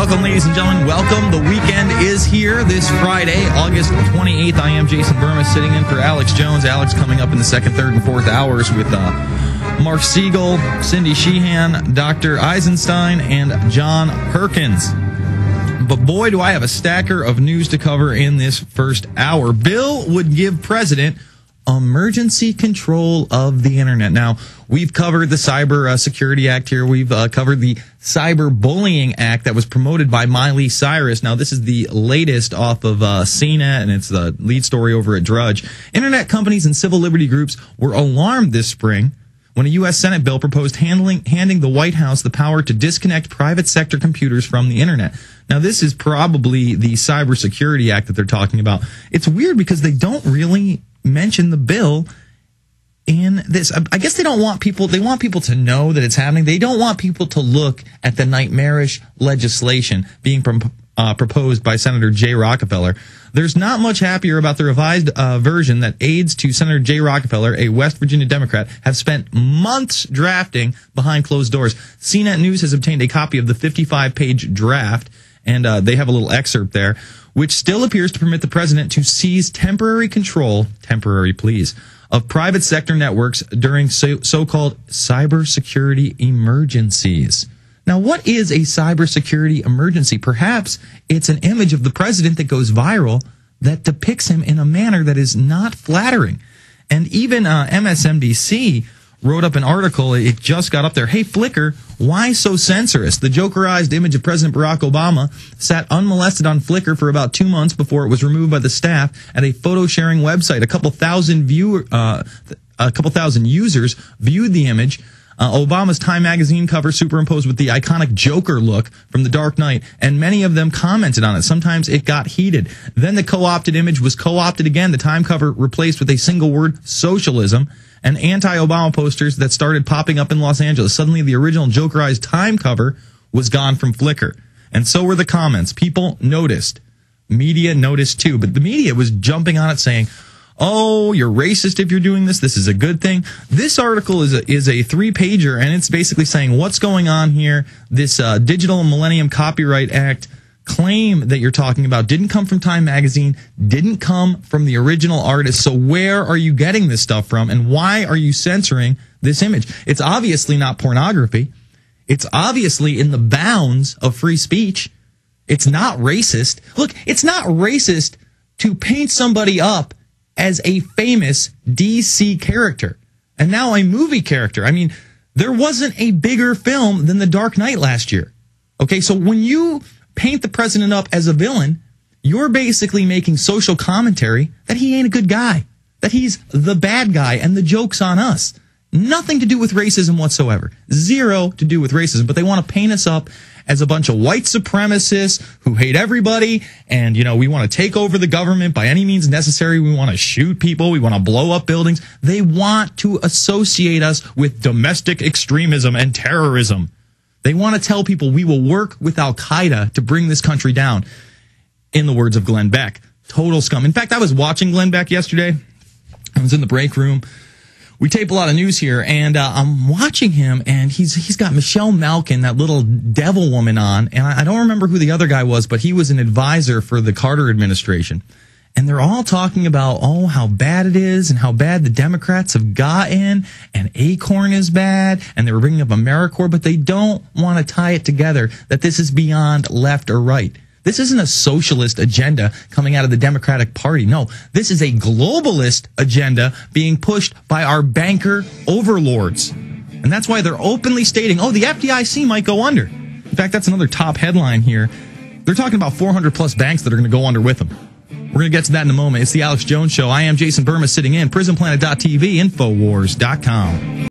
Welcome, ladies and gentlemen. Welcome. The weekend is here this Friday, August 28th. I am Jason Bermas, sitting in for Alex Jones. Alex coming up in the second, third, and fourth hours with Marc Siegel, Cindy Sheehan, Dr. Eisenstein, and John Perkins. But boy, do I have a stacker of news to cover in this first hour. Bill would give president emergency control of the internet. Now, we've covered the Cyber Security Act here. We've covered the Cyber Bullying Act that was promoted by Miley Cyrus. Now, this is the latest off of CNET, and it's the lead story over at Drudge. Internet companies and civil liberty groups were alarmed this spring when a U.S. Senate bill proposed handing the White House the power to disconnect private sector computers from the internet. Now, this is probably the Cyber Security Act that they're talking about. It's weird because they don't really mention the bill in this. I guess they want people to know that it's happening. They don't want people to look at the nightmarish legislation being proposed by Senator Jay Rockefeller. There's not much happier about the revised version that aides to Senator Jay Rockefeller, a West Virginia Democrat, have spent months drafting behind closed doors. CNET News has obtained a copy of the 55-page draft, and they have a little excerpt there, which still appears to permit the president to seize temporary control, temporary please, of private sector networks during so-called cybersecurity emergencies. Now, what is a cybersecurity emergency? Perhaps it's an image of the president that goes viral that depicts him in a manner that is not flattering. And even MSNBC wrote up an article. It just got up there. Hey, Flickr, why so censorious? The Jokerized image of President Barack Obama sat unmolested on Flickr for about 2 months before it was removed by the staff at a photo-sharing website. A couple thousand users viewed the image. Obama's Time magazine cover superimposed with the iconic Joker look from The Dark Knight, and many of them commented on it. Sometimes it got heated. Then the co-opted image was co-opted again. The Time cover replaced with a single word, socialism, and anti-Obama posters that started popping up in Los Angeles. Suddenly, the original Jokerized Time cover was gone from Flickr. And so were the comments. People noticed. Media noticed too. But the media was jumping on it saying, oh, you're racist if you're doing this. This is a good thing. This article is a 3-pager, and it's basically saying what's going on here. This Digital Millennium Copyright Act claim that you're talking about didn't come from Time magazine, didn't come from the original artist. So where are you getting this stuff from, and why are you censoring this image? It's obviously not pornography. It's obviously in the bounds of free speech. It's not racist. Look, it's not racist to paint somebody up as a famous DC character and now a movie character. I mean, there wasn't a bigger film than The Dark Knight last year. Okay, so when you paint the president up as a villain, you're basically making social commentary that he ain't a good guy, that he's the bad guy, and the joke's on us. Nothing to do with racism whatsoever. Zero to do with racism, but they want to paint us up as a bunch of white supremacists who hate everybody, and, you know, we want to take over the government by any means necessary. We want to shoot people. We want to blow up buildings. They want to associate us with domestic extremism and terrorism. They want to tell people we will work with Al-Qaeda to bring this country down. In the words of Glenn Beck, total scum. In fact, I was watching Glenn Beck yesterday. I was in the break room. We tape a lot of news here, and I'm watching him, and he's got Michelle Malkin, that little devil woman, on, and I don't remember who the other guy was, but he was an advisor for the Carter administration. And they're all talking about, oh, how bad it is and how bad the Democrats have gotten, and Acorn is bad, and they were bringing up AmeriCorps, but they don't want to tie it together that this is beyond left or right. This isn't a socialist agenda coming out of the Democratic Party. No, this is a globalist agenda being pushed by our banker overlords. And that's why they're openly stating, oh, the FDIC might go under. In fact, that's another top headline here. They're talking about 400-plus banks that are going to go under with them. We're going to get to that in a moment. It's the Alex Jones Show. I am Jason Bermas, sitting in. PrisonPlanet.tv, Infowars.com.